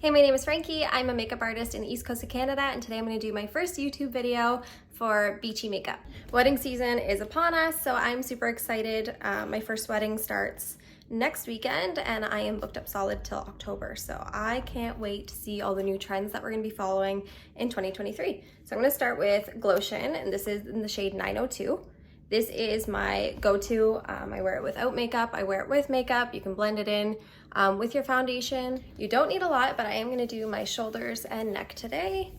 Hey, my name is Frankie. I'm a makeup artist in the East Coast of Canada, and today I'm going to do my first YouTube video for beachy makeup. Wedding season is upon us, so I'm super excited. My first wedding starts next weekend, and I am booked up solid till October, so I can't wait to see all the new trends that we're going to be following in 2023. So I'm going to start with Glotion, and this is in the shade 902. This is my go-to. I wear it without makeup, I wear it with makeup. You can blend it in with your foundation. You don't need a lot, but I am gonna do my shoulders and neck today.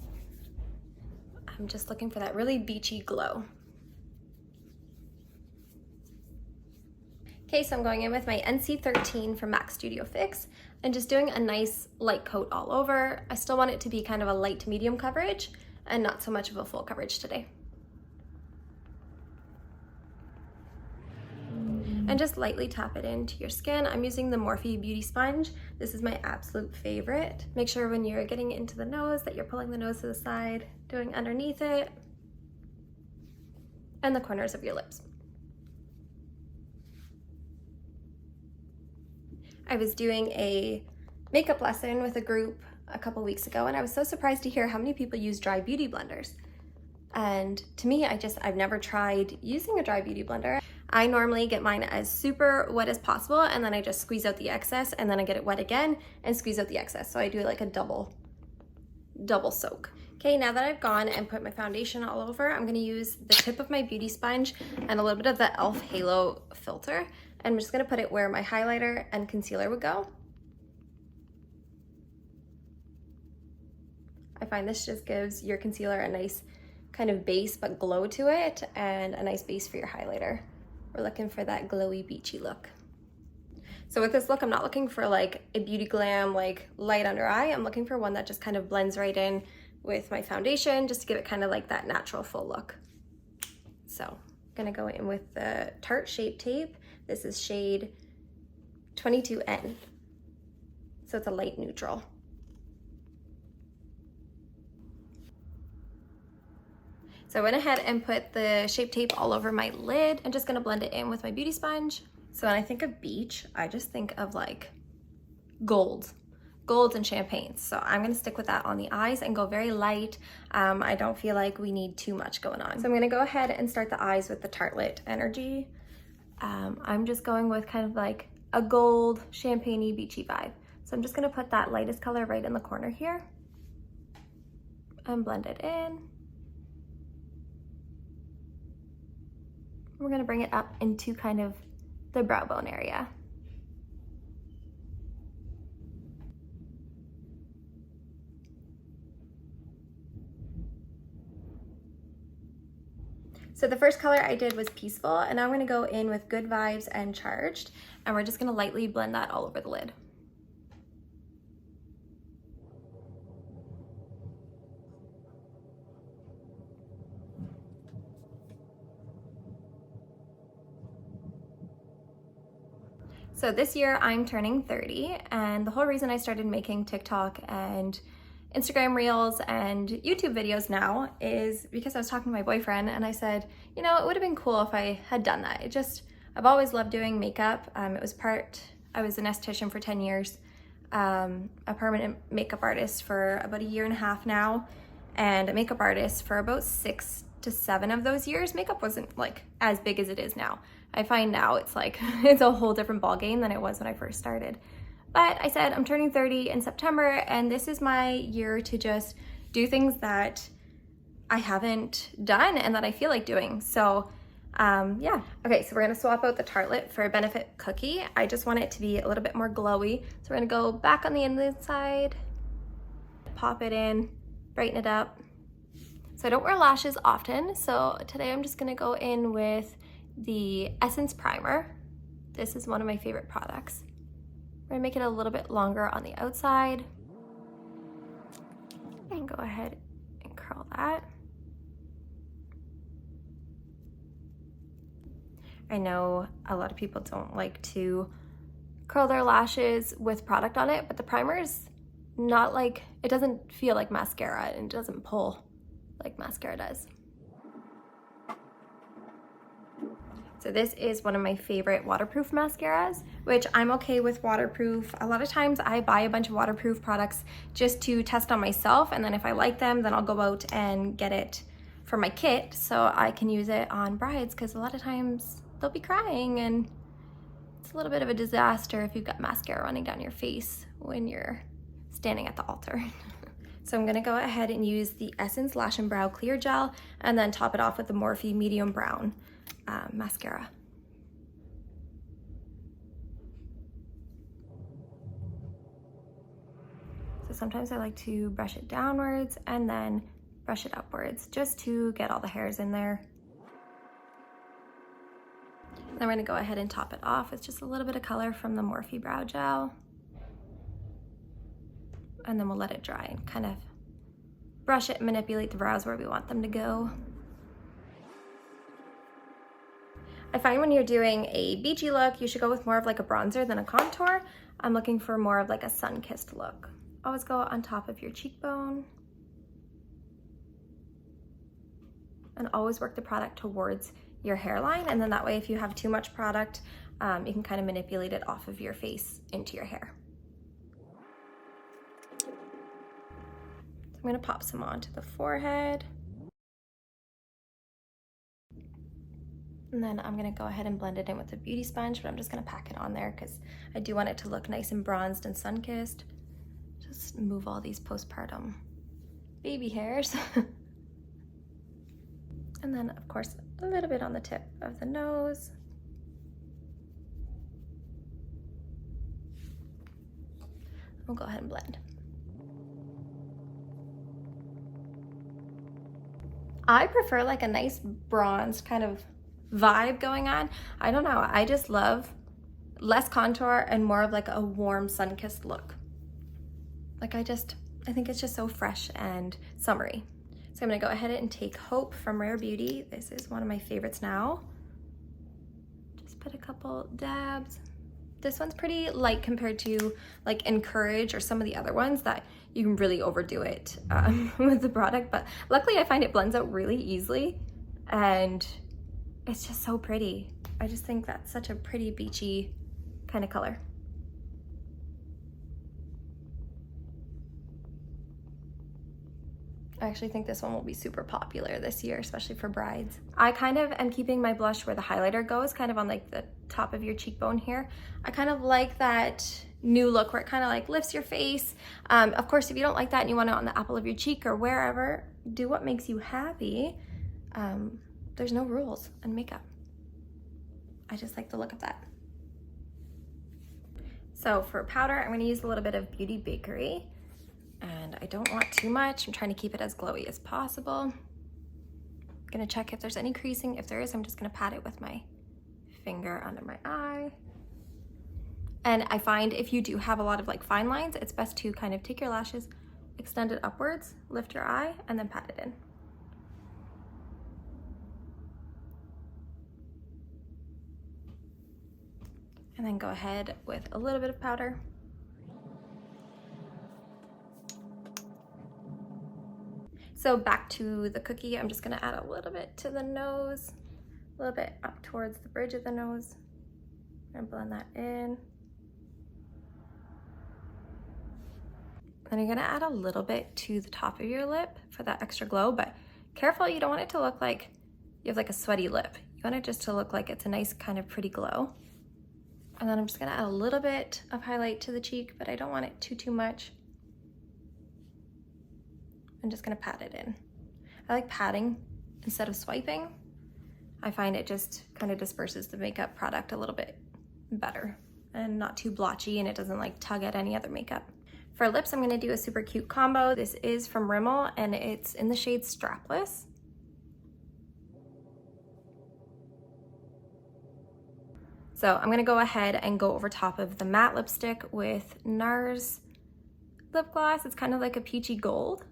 I'm just looking for that really beachy glow. Okay, so I'm going in with my NC13 from MAC Studio Fix and just doing a nice light coat all over. I still want it to be kind of a light to medium coverage and not so much of a full coverage today. And just lightly tap it into your skin. I'm using the Morphe Beauty Sponge. This is my absolute favorite. Make sure when you're getting into the nose that you're pulling the nose to the side, doing underneath it, and the corners of your lips. I was doing a makeup lesson with a group a couple weeks ago, and I was so surprised to hear how many people use dry beauty blenders. And to me, I've never tried using a dry beauty blender. I normally get mine as super wet as possible, and then I just squeeze out the excess, and then I get it wet again and squeeze out the excess. So I do like a double soak. Okay, now that I've gone and put my foundation all over, I'm gonna use the tip of my beauty sponge and a little bit of the e.l.f. Halo filter. And I'm just gonna put it where my highlighter and concealer would go. I find this just gives your concealer a nice kind of base but glow to it, and a nice base for your highlighter. We're looking for that glowy beachy look. So with this look, I'm not looking for like a beauty glam like light under eye. I'm looking for one that just kind of blends right in with my foundation, just to give it kind of like that natural full look. So I'm gonna go in with the Tarte Shape Tape. This is shade 22N. So it's a light neutral. So I went ahead and put the Shape Tape all over my lid. I'm just gonna blend it in with my beauty sponge. So when I think of beach, I just think of like golds and champagnes. So I'm gonna stick with that on the eyes and go very light. I don't feel like we need too much going on. So I'm gonna go ahead and start the eyes with the Tartelette Energy. I'm just going with kind of like a gold, champagne-y, beachy vibe. So I'm just gonna put that lightest color right in the corner here and blend it in. We're gonna bring it up into kind of the brow bone area. So the first color I did was Peaceful, and now I'm gonna go in with Good Vibes and Charged, and we're just gonna lightly blend that all over the lid. So this year I'm turning 30, and the whole reason I started making TikTok and Instagram Reels and YouTube videos now is because I was talking to my boyfriend, and I said, you know, it would have been cool if I had done that. I've always loved doing makeup. I was an esthetician for 10 years, a permanent makeup artist for about 1.5 years now, and a makeup artist for about 6 to 7 of those years. Makeup wasn't like as big as it is now. I find now it's like, it's a whole different ballgame than it was when I first started. But I said I'm turning 30 in September, and this is my year to just do things that I haven't done and that I feel like doing. So yeah. Okay, so we're gonna swap out the Tartelette for Benefit Cookie. I just want it to be a little bit more glowy. So we're gonna go back on the inside, pop it in, brighten it up. So I don't wear lashes often, so today I'm just gonna go in with the Essence Primer. This is one of my favorite products. We're gonna make it a little bit longer on the outside. And go ahead and curl that. I know a lot of people don't like to curl their lashes with product on it, but the primer is not like, it doesn't feel like mascara, and it doesn't pull like mascara does. So this is one of my favorite waterproof mascaras, which I'm okay with waterproof. A lot of times I buy a bunch of waterproof products just to test on myself, and then if I like them, then I'll go out and get it for my kit so I can use it on brides, because a lot of times they'll be crying and it's a little bit of a disaster if you've got mascara running down your face when you're standing at the altar. So I'm gonna go ahead and use the Essence Lash and Brow Clear Gel and then top it off with the Morphe Medium Brown mascara. So sometimes I like to brush it downwards and then brush it upwards just to get all the hairs in there. Then we're gonna go ahead and top it off with just a little bit of color from the Morphe Brow Gel. And then we'll let it dry and kind of brush it and manipulate the brows where we want them to go. I find when you're doing a beachy look, you should go with more of like a bronzer than a contour. I'm looking for more of like a sun-kissed look. Always go on top of your cheekbone. And always work the product towards your hairline, and then that way if you have too much product, you can kind of manipulate it off of your face into your hair. So I'm going to pop some onto the forehead. And then I'm going to go ahead and blend it in with a beauty sponge, but I'm just going to pack it on there because I do want it to look nice and bronzed and sun-kissed. Just move all these postpartum baby hairs. And then, of course, a little bit on the tip of the nose. We'll go ahead and blend. I prefer like a nice bronzed kind of vibe going on. I don't know, I just love less contour and more of like a warm sun-kissed look. Like I think it's just so fresh and summery. So I'm gonna go ahead and take Hope from Rare Beauty. This is one of my favorites now. Just put a couple dabs. This one's pretty light compared to like Encourage or some of the other ones that you can really overdo it with the product. But luckily I find it blends out really easily and it's just so pretty. I just think that's such a pretty beachy kind of color. I actually think this one will be super popular this year, especially for brides. I kind of am keeping my blush where the highlighter goes, kind of on like the top of your cheekbone here. I kind of like that new look where it kind of like lifts your face. Of course, if you don't like that and you want it on the apple of your cheek or wherever, do what makes you happy. There's no rules on makeup. I just like the look of that. So for powder, I'm gonna use a little bit of Beauty Bakery. And I don't want too much. I'm trying to keep it as glowy as possible. I'm gonna check if there's any creasing. If there is, I'm just gonna pat it with my finger under my eye. And I find if you do have a lot of like fine lines, it's best to kind of take your lashes, extend it upwards, lift your eye, and then pat it in. And then go ahead with a little bit of powder. So back to the cookie, I'm just gonna add a little bit to the nose, a little bit up towards the bridge of the nose, and blend that in. Then you're gonna add a little bit to the top of your lip for that extra glow, but careful, you don't want it to look like you have like a sweaty lip. You want it just to look like it's a nice kind of pretty glow. And then I'm just gonna add a little bit of highlight to the cheek, but I don't want it too much. I'm just gonna pat it in. I like patting instead of swiping. I find it just kind of disperses the makeup product a little bit better and not too blotchy, and it doesn't like tug at any other makeup. For lips, I'm gonna do a super cute combo. This is from Rimmel and it's in the shade Strapless. So I'm gonna go ahead and go over top of the matte lipstick with NARS lip gloss. It's kind of like a peachy gold.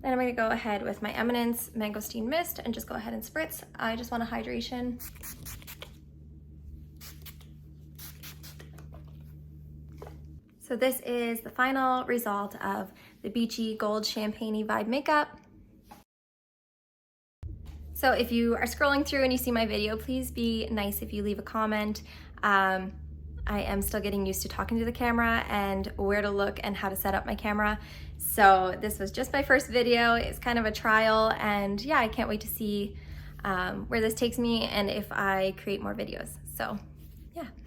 Then I'm gonna go ahead with my Eminence Mangosteen Mist and just go ahead and spritz. I just want a hydration. So this is the final result of the Beachy Gold Champagne-y Vibe makeup. So if you are scrolling through and you see my video, please be nice if you leave a comment. I am still getting used to talking to the camera and where to look and how to set up my camera. So this was just my first video. It's kind of a trial, and yeah, I can't wait to see where this takes me and if I create more videos. So yeah.